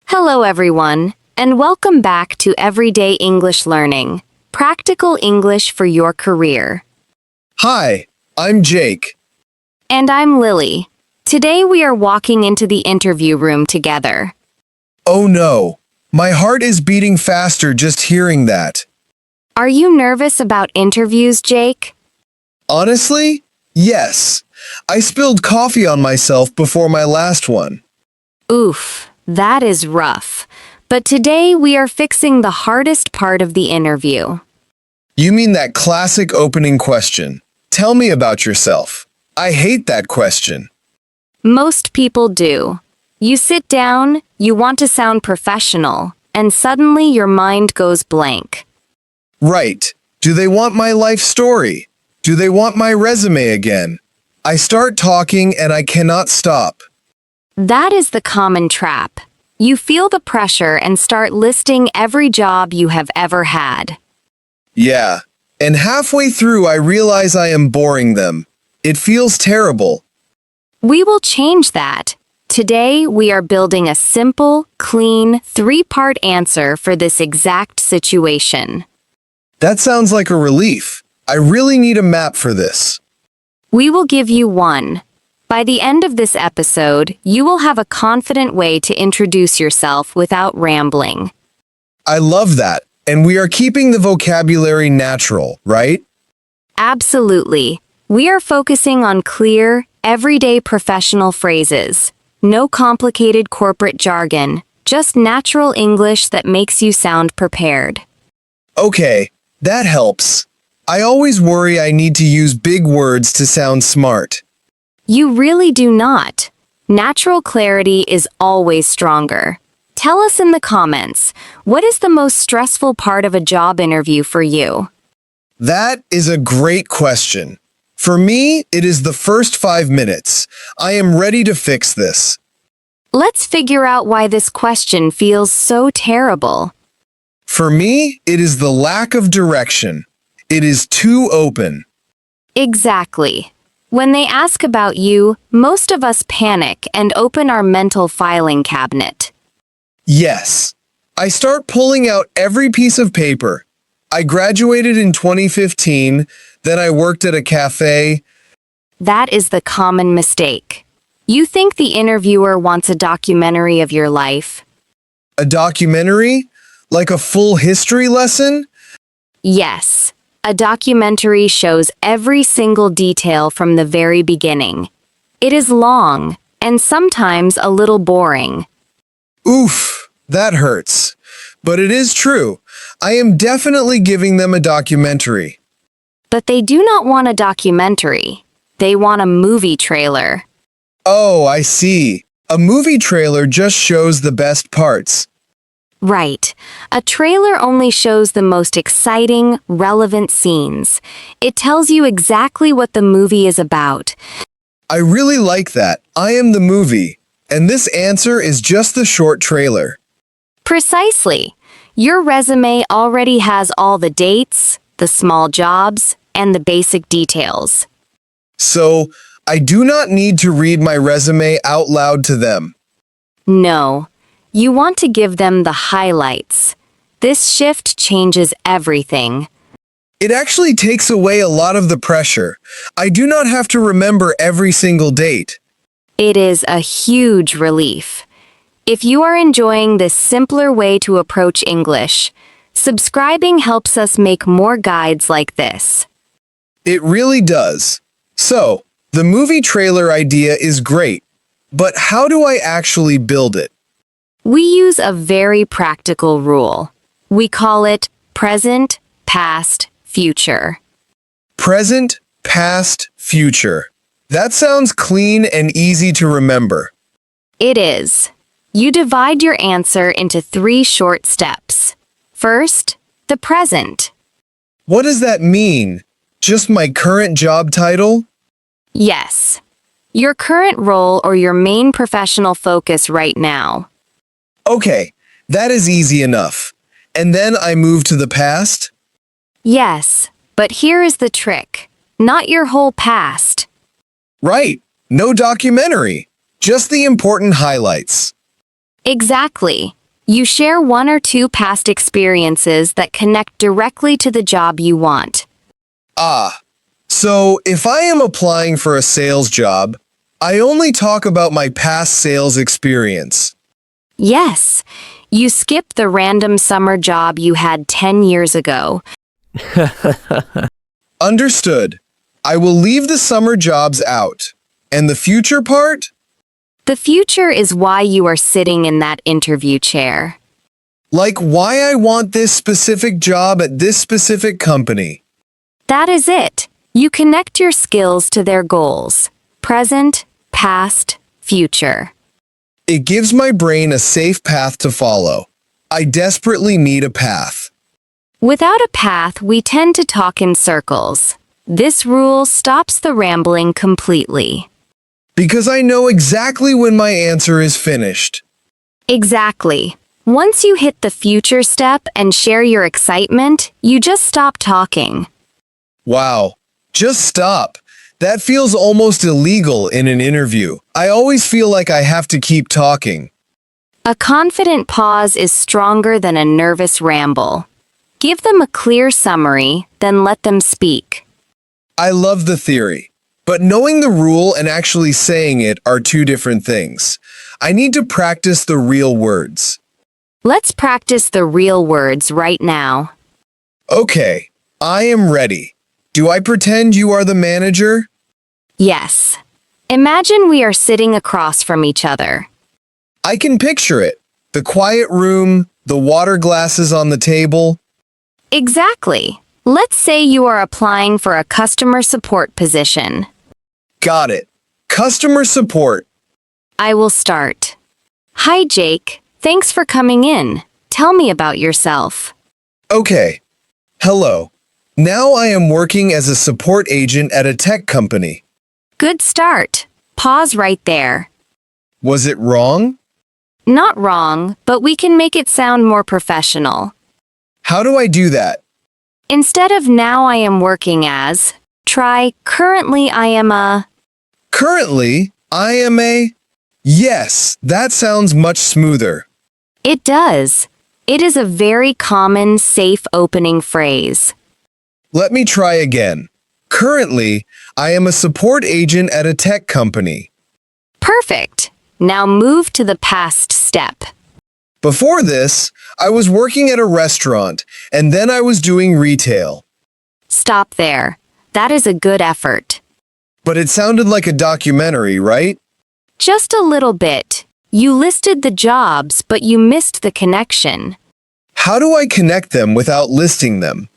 Hello everyone, and welcome back to Everyday English Learning, practical English for your career. Hi, I'm Jake. And I'm Lily. Today we are walking into the interview room together. Oh no, my heart is beating faster just hearing that. Are you nervous about interviews, Jake? Honestly, yes. I spilled coffee on myself before my last one. Oof, that is rough. But today we are fixing the hardest part of the interview. You mean that classic opening question? Tell me about yourself. I hate that question. Most people do. You sit down, you want to sound professional, and suddenly your mind goes blank. Right. Do they want my life story? Do they want my resume again? I start talking and I cannot stop. That is the common trap. You feel the pressure and start listing every job you have ever had. Yeah. And halfway through I realize I am boring them. It feels terrible. We will change that. Today, we are building a simple, clean, three-part answer for this exact situation. That sounds like a relief. I really need a map for this. We will give you one. By the end of this episode, you will have a confident way to introduce yourself without rambling. I love that. And we are keeping the vocabulary natural, right? Absolutely. We are focusing on clear, everyday professional phrases. No complicated corporate jargon, just natural English that makes you sound prepared. Okay, that helps. I always worry I need to use big words to sound smart. You really do not. Natural clarity is always stronger. Tell us in the comments, what is the most stressful part of a job interview for you? That is a great question. For me, it is the first 5 minutes. I am ready to fix this. Let's figure out why this question feels so terrible. For me, it is the lack of direction. It is too open. Exactly. When they ask about you, most of us panic and open our mental filing cabinet. Yes. I start pulling out every piece of paper. I graduated in 2015, then I worked at a cafe. That is the common mistake. You think the interviewer wants a documentary of your life? A documentary? Like a full history lesson? Yes. A documentary shows every single detail from the very beginning. It is long, and sometimes a little boring. Oof, that hurts. But it is true. I am definitely giving them a documentary. But they do not want a documentary. They want a movie trailer. Oh, I see. A movie trailer just shows the best parts. Right. A trailer only shows the most exciting, relevant scenes. It tells you exactly what the movie is about. I really like that. I am the movie. And this answer is just the short trailer. Precisely. Your resume already has all the dates, the small jobs, and the basic details. So, I do not need to read my resume out loud to them. No. You want to give them the highlights. This shift changes everything. It actually takes away a lot of the pressure. I do not have to remember every single date. It is a huge relief. If you are enjoying this simpler way to approach English, subscribing helps us make more guides like this. It really does. So, the movie trailer idea is great, but how do I actually build it? We use a very practical rule. We call it present, past, future. Present, past, future. That sounds clean and easy to remember. It is. You divide your answer into 3 short steps. First, the present. What does that mean? Just my current job title? Yes. Your current role or your main professional focus right now. Okay, that is easy enough. And then I move to the past? Yes, but here is the trick. Not your whole past. Right. No documentary. Just the important highlights. Exactly. You share one or two past experiences that connect directly to the job you want. Ah. So, if I am applying for a sales job, I only talk about my past sales experience. Yes, you skip the random summer job you had 10 years ago. Understood. I will leave the summer jobs out. And the future part? The future is why you are sitting in that interview chair. Like why I want this specific job at this specific company. That is it. You connect your skills to their goals. Present, past, future. It gives my brain a safe path to follow. I desperately need a path. Without a path, we tend to talk in circles. This rule stops the rambling completely. Because I know exactly when my answer is finished. Exactly. Once you hit the future step and share your excitement, you just stop talking. Wow. Just stop. That feels almost illegal in an interview. I always feel like I have to keep talking. A confident pause is stronger than a nervous ramble. Give them a clear summary, then let them speak. I love the theory. But knowing the rule and actually saying it are two different things. I need to practice the real words. Let's practice the real words right now. Okay, I am ready. Do I pretend you are the manager? Yes. Imagine we are sitting across from each other. I can picture it. The quiet room, the water glasses on the table. Exactly. Let's say you are applying for a customer support position. Got it. Customer support. I will start. Hi, Jake. Thanks for coming in. Tell me about yourself. Okay. Hello. Now I am working as a support agent at a tech company. Good start. Pause right there. Was it wrong? Not wrong, but we can make it sound more professional. How do I do that? Instead of now I am working as, try currently I am a. Currently, I am a... Yes, that sounds much smoother. It does. It is a very common, safe opening phrase. Let me try again. Currently, I am a support agent at a tech company. Perfect. Now move to the past step. Before this, I was working at a restaurant, and then I was doing retail. Stop there. That is a good effort. But it sounded like a documentary, right? Just a little bit. You listed the jobs, but you missed the connection. How do I connect them without listing them?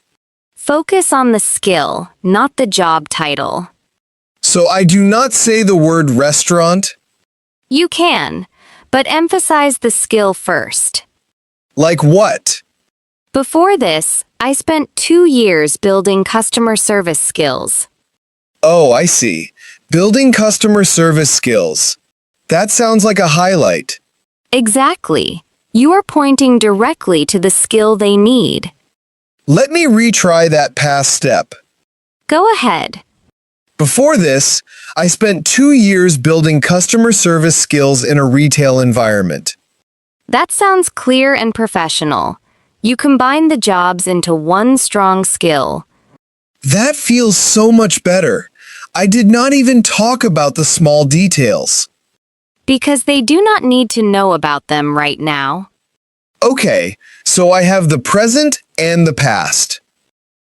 Focus on the skill, not the job title. So I do not say the word restaurant? You can, but emphasize the skill first. Like what? Before this, I spent 2 years building customer service skills. Oh, I see. Building customer service skills. That sounds like a highlight. Exactly. You are pointing directly to the skill they need. Let me retry that past step. Go ahead. Before this, I spent 2 years building customer service skills in a retail environment. That sounds clear and professional. You combine the jobs into one strong skill. That feels so much better. I did not even talk about the small details. Because they do not need to know about them right now. Okay, so I have the present and the past.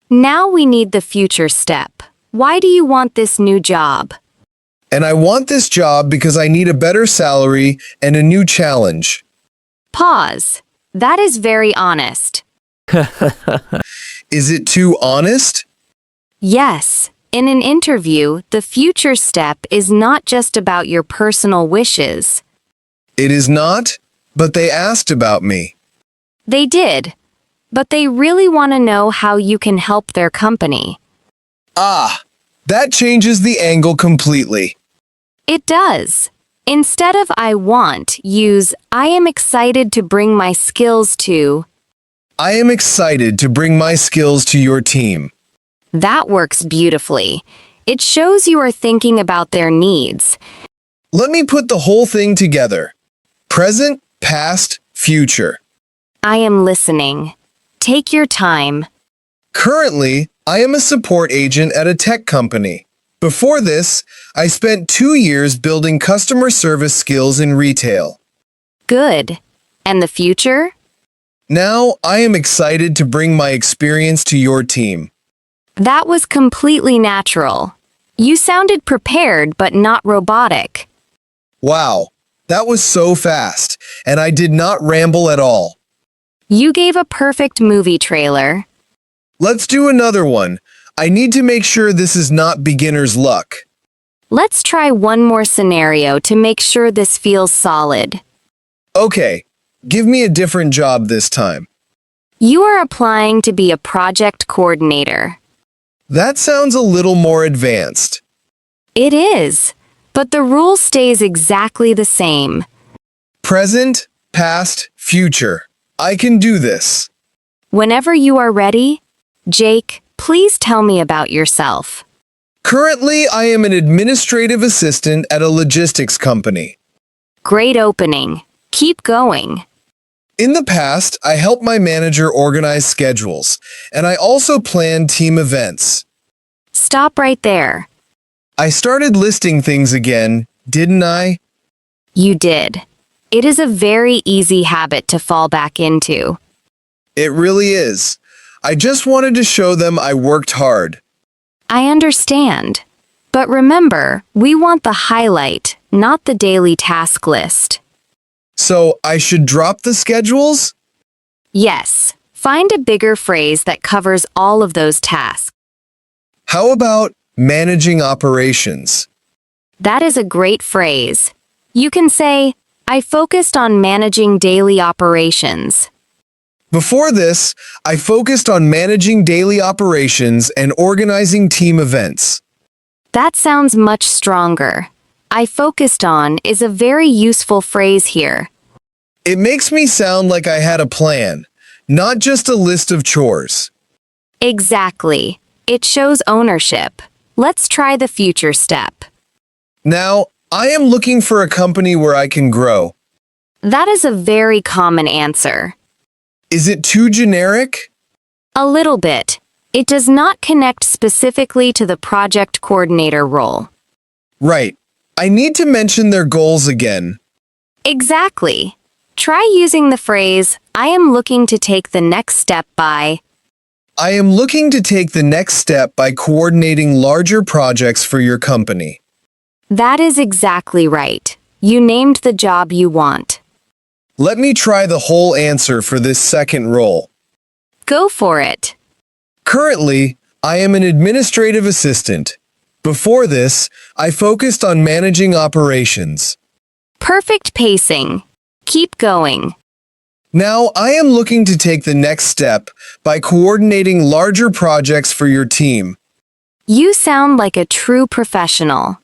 Now we need the future step. Why do you want this new job? And I want this job because I need a better salary and a new challenge. Pause. That is very honest. Is it too honest? Yes. In an interview, the future step is not just about your personal wishes. It is not, but they asked about me. They did, but they really want to know how you can help their company. Ah, that changes the angle completely. It does. Instead of I want, use I am excited to bring my skills to. I am excited to bring my skills to your team. That works beautifully. It shows you are thinking about their needs. Let me put the whole thing together. Present, past, future. I am listening. Take your time. Currently, I am a support agent at a tech company. Before this, I spent 2 years building customer service skills in retail. Good. And the future? Now, I am excited to bring my experience to your team. That was completely natural. You sounded prepared but not robotic. Wow, that was so fast, and I did not ramble at all. You gave a perfect movie trailer. Let's do another one. I need to make sure this is not beginner's luck. Let's try one more scenario to make sure this feels solid. Okay, give me a different job this time. You are applying to be a project coordinator. That sounds a little more advanced. It is, but the rule stays exactly the same. Present, past, future. I can do this. Whenever you are ready, Jake, please tell me about yourself. Currently, I am an administrative assistant at a logistics company. Great opening. Keep going. In the past, I helped my manager organize schedules, and I also planned team events. Stop right there. I started listing things again, didn't I? You did. It is a very easy habit to fall back into. It really is. I just wanted to show them I worked hard. I understand. But remember, we want the highlight, not the daily task list. So I should drop the schedules? Yes, find a bigger phrase that covers all of those tasks. How about managing operations? That is a great phrase. You can say, I focused on managing daily operations. Before this, I focused on managing daily operations and organizing team events. That sounds much stronger. I focused on is a very useful phrase here. It makes me sound like I had a plan, not just a list of chores. Exactly. It shows ownership. Let's try the future step. Now, I am looking for a company where I can grow. That is a very common answer. Is it too generic? A little bit. It does not connect specifically to the project coordinator role. Right. I need to mention their goals again. Exactly. Try using the phrase, I am looking to take the next step by. I am looking to take the next step by coordinating larger projects for your company. That is exactly right. You named the job you want. Let me try the whole answer for this second role. Go for it. Currently, I am an administrative assistant. Before this, I focused on managing operations. Perfect pacing. Keep going. Now, I am looking to take the next step by coordinating larger projects for your team. You sound like a true professional.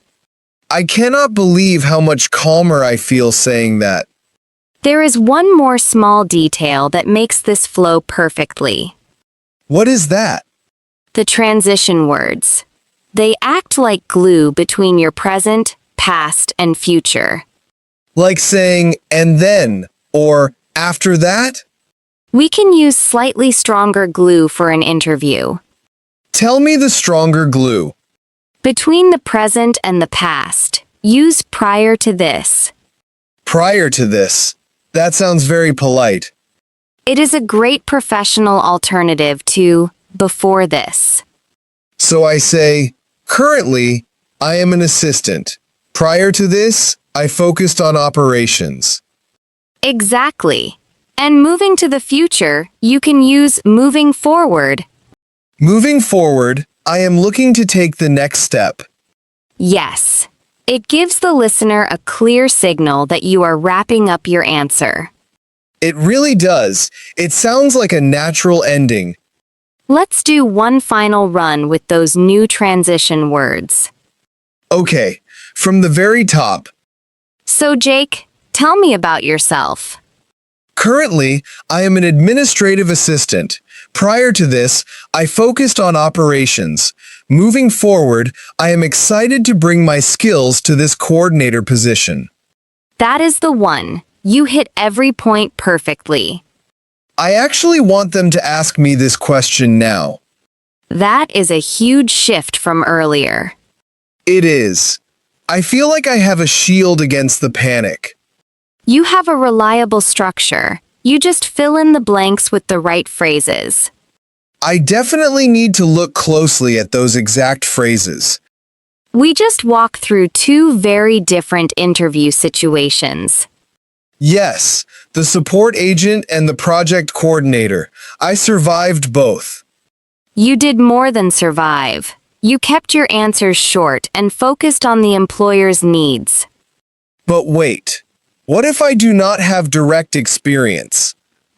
I cannot believe how much calmer I feel saying that. There is one more small detail that makes this flow perfectly. What is that? The transition words. They act like glue between your present, past, and future. Like saying, and then, or after that? We can use slightly stronger glue for an interview. Tell me the stronger glue. Between the present and the past, use prior to this. Prior to this. That sounds very polite. It is a great professional alternative to before this. So I say, currently, I am an assistant. Prior to this, I focused on operations. Exactly. And moving to the future, you can use moving forward. Moving forward, I am looking to take the next step. Yes. It gives the listener a clear signal that you are wrapping up your answer. It really does. It sounds like a natural ending. Let's do one final run with those new transition words. Okay, from the very top. So, Jake, tell me about yourself. Currently, I am an administrative assistant. Prior to this, I focused on operations. Moving forward, I am excited to bring my skills to this coordinator position. That is the one. You hit every point perfectly. I actually want them to ask me this question now. That is a huge shift from earlier. It is. I feel like I have a shield against the panic. You have a reliable structure. You just fill in the blanks with the right phrases. I definitely need to look closely at those exact phrases. We just walked through two very different interview situations. Yes, the support agent and the project coordinator. I survived both. You did more than survive. You kept your answers short and focused on the employer's needs. But wait, what if I do not have direct experience?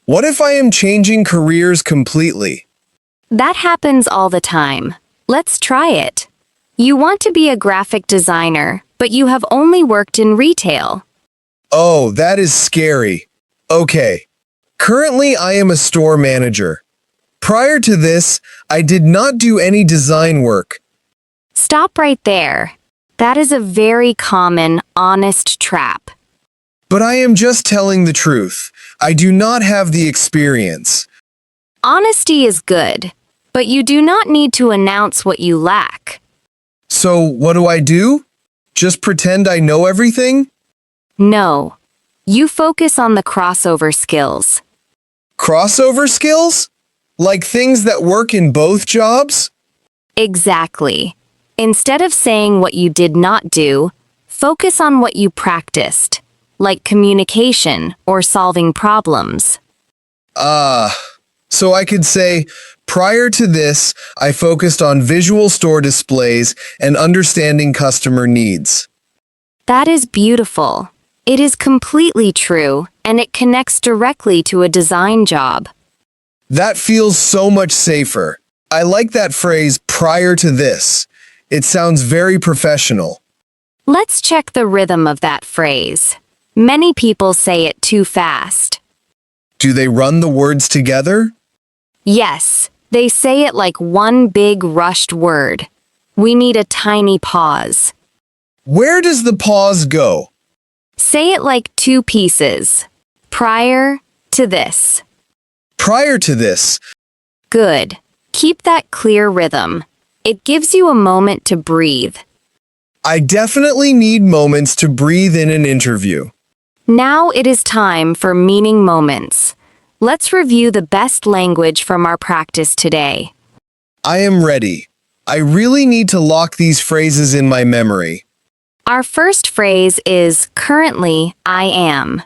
What if I am changing careers completely? That happens all the time. Let's try it. You want to be a graphic designer, but you have only worked in retail. Oh, that is scary. Okay. Currently, I am a store manager. Prior to this, I did not do any design work. Stop right there. That is a very common, honest trap. But I am just telling the truth. I do not have the experience. Honesty is good, but you do not need to announce what you lack. So, what do I do? Just pretend I know everything? No. You focus on the crossover skills. Crossover skills? Like things that work in both jobs? Exactly. Instead of saying what you did not do, focus on what you practiced, like communication or solving problems. So I could say, prior to this, I focused on visual store displays and understanding customer needs. That is beautiful. It is completely true, and it connects directly to a design job. That feels so much safer. I like that phrase, prior to this. It sounds very professional. Let's check the rhythm of that phrase. Many people say it too fast. Do they run the words together? Yes, they say it like one big rushed word. We need a tiny pause. Where does the pause go? Say it like two pieces. Prior to this. Prior to this. Good. Keep that clear rhythm. It gives you a moment to breathe. I definitely need moments to breathe in an interview. Now it is time for meaning moments. Let's review the best language from our practice today. I am ready. I really need to lock these phrases in my memory. Our first phrase is currently I am.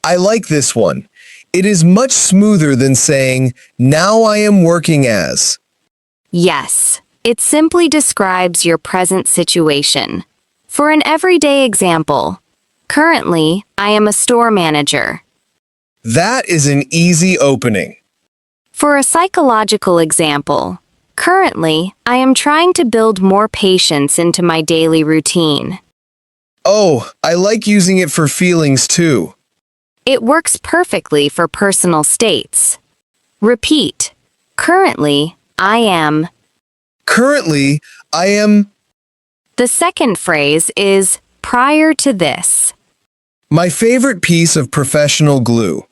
I like this one. It is much smoother than saying, now I am working as. Yes, it simply describes your present situation. For an everyday example, currently I am a store manager. That is an easy opening. For a psychological example, currently I am trying to build more patience into my daily routine. Oh, I like using it for feelings too. It works perfectly for personal states. Repeat. Currently, I am. Currently, I am. The second phrase is prior to this. My favorite piece of professional glue.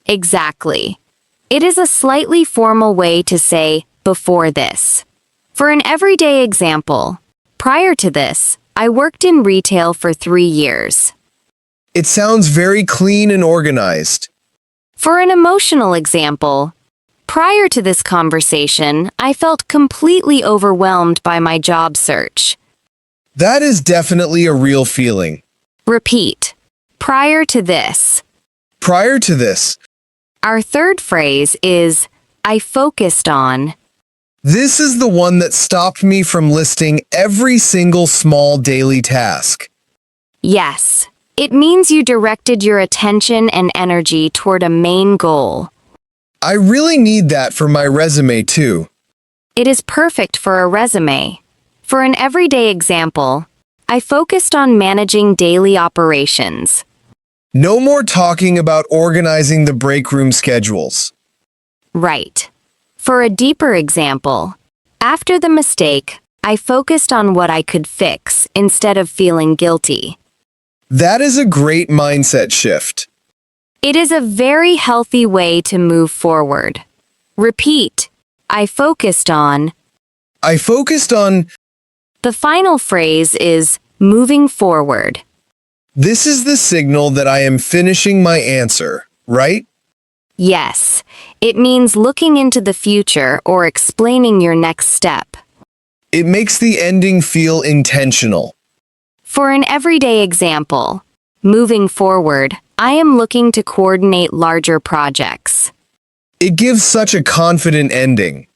Exactly. It is a slightly formal way to say before this. For an everyday example, prior to this, I worked in retail for 3 years. It sounds very clean and organized. For an emotional example, prior to this conversation, I felt completely overwhelmed by my job search. That is definitely a real feeling. Repeat. Prior to this. Prior to this. Our third phrase is, I focused on. This is the one that stopped me from listing every single small daily task. Yes, it means you directed your attention and energy toward a main goal. I really need that for my resume too. It is perfect for a resume. For an everyday example, I focused on managing daily operations. No more talking about organizing the break room schedules. Right. For a deeper example, after the mistake, I focused on what I could fix instead of feeling guilty. That is a great mindset shift. It is a very healthy way to move forward. Repeat, I focused on. I focused on. The final phrase is moving forward. This is the signal that I am finishing my answer, right? Yes, it means looking into the future or explaining your next step. It makes the ending feel intentional. For an everyday example, moving forward, I am looking to coordinate larger projects. It gives such a confident ending.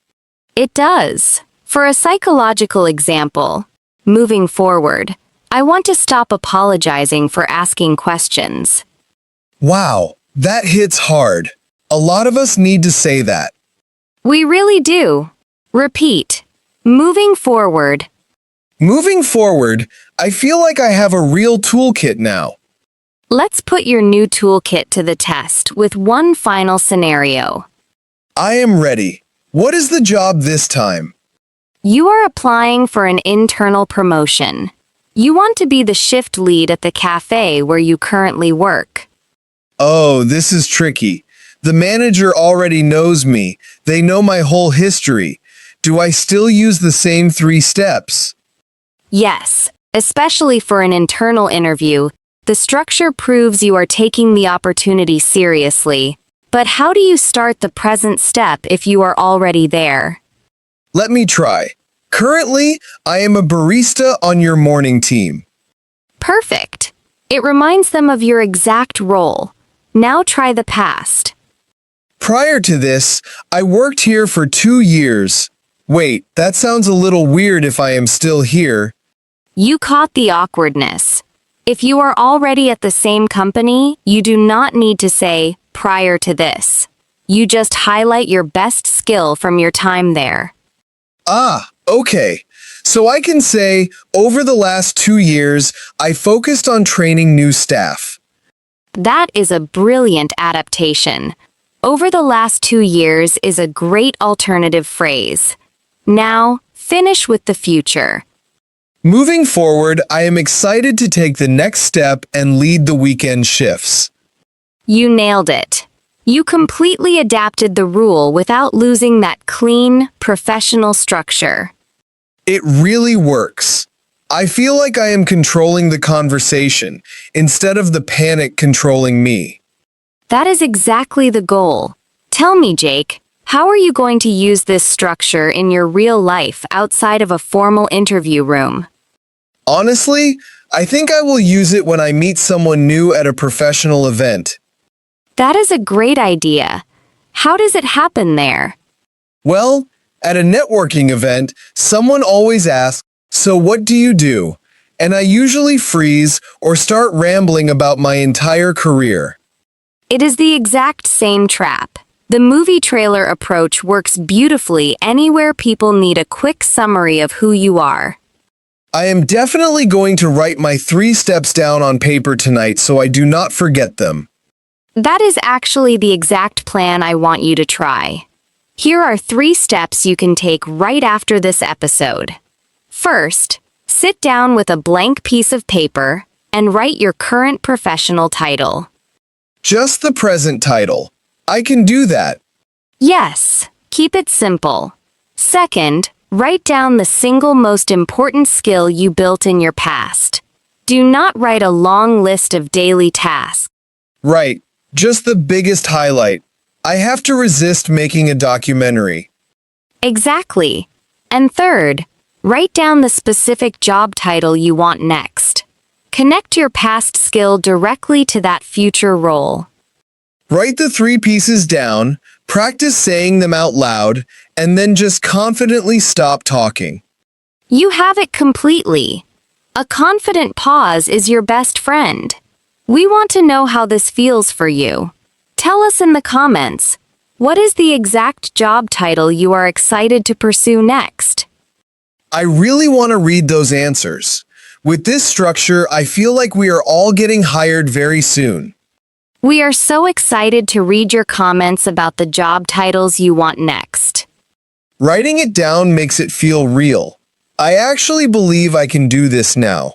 It does. For a psychological example, moving forward, I want to stop apologizing for asking questions. Wow, that hits hard. A lot of us need to say that. We really do. Repeat. Moving forward. Moving forward, I feel like I have a real toolkit now. Let's put your new toolkit to the test with one final scenario. I am ready. What is the job this time? You are applying for an internal promotion. You want to be the shift lead at the cafe where you currently work. Oh, this is tricky. The manager already knows me. They know my whole history. Do I still use the same 3 steps? Yes, especially for an internal interview, the structure proves you are taking the opportunity seriously. But how do you start the present step if you are already there? Let me try. Currently, I am a barista on your morning team. Perfect. It reminds them of your exact role. Now try the past. Prior to this, I worked here for 2 years. Wait, that sounds a little weird if I am still here. You caught the awkwardness. If you are already at the same company, you do not need to say, prior to this. You just highlight your best skill from your time there. Ah, okay. So I can say, over the last 2 years, I focused on training new staff. That is a brilliant adaptation. Over the last 2 years is a great alternative phrase. Now, finish with the future. Moving forward, I am excited to take the next step and lead the weekend shifts. You nailed it. You completely adapted the rule without losing that clean, professional structure. It really works. I feel like I am controlling the conversation instead of the panic controlling me. That is exactly the goal. Tell me, Jake, how are you going to use this structure in your real life outside of a formal interview room? Honestly, I think I will use it when I meet someone new at a professional event. That is a great idea. How does it happen there? Well, at a networking event, someone always asks, "So what do you do?" And I usually freeze or start rambling about my entire career. It is the exact same trap. The movie trailer approach works beautifully anywhere people need a quick summary of who you are. I am definitely going to write my 3 steps down on paper tonight so I do not forget them. That is actually the exact plan I want you to try. Here are 3 steps you can take right after this episode. First, sit down with a blank piece of paper and write your current professional title. Just the present title. I can do that. Yes, keep it simple. Second, write down the single most important skill you built in your past. Do not write a long list of daily tasks. Right, just the biggest highlight. I have to resist making a documentary. Exactly. And third, write down the specific job title you want next. Connect your past skill directly to that future role. Write the 3 pieces down, practice saying them out loud, and then just confidently stop talking. You have it completely. A confident pause is your best friend. We want to know how this feels for you. Tell us in the comments. What is the exact job title you are excited to pursue next? I really want to read those answers. With this structure, I feel like we are all getting hired very soon. We are so excited to read your comments about the job titles you want next. Writing it down makes it feel real. I actually believe I can do this now.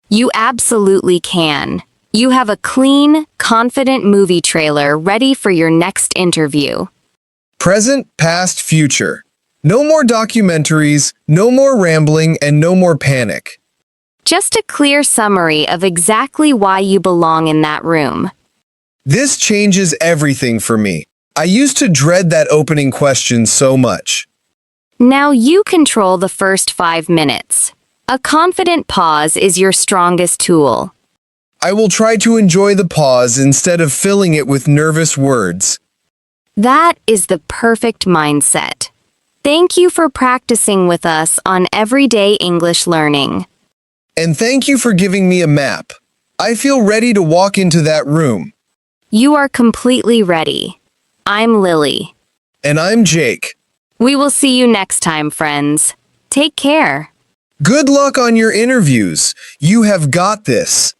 You absolutely can. You have a clean, confident movie trailer ready for your next interview. Present, past, future. No more documentaries, no more rambling, and no more panic. Just a clear summary of exactly why you belong in that room. This changes everything for me. I used to dread that opening question so much. Now you control the first 5 minutes. A confident pause is your strongest tool. I will try to enjoy the pause instead of filling it with nervous words. That is the perfect mindset. Thank you for practicing with us on Everyday English Learning. And thank you for giving me a map. I feel ready to walk into that room. You are completely ready. I'm Lily. And I'm Jake. We will see you next time, friends. Take care. Good luck on your interviews. You have got this.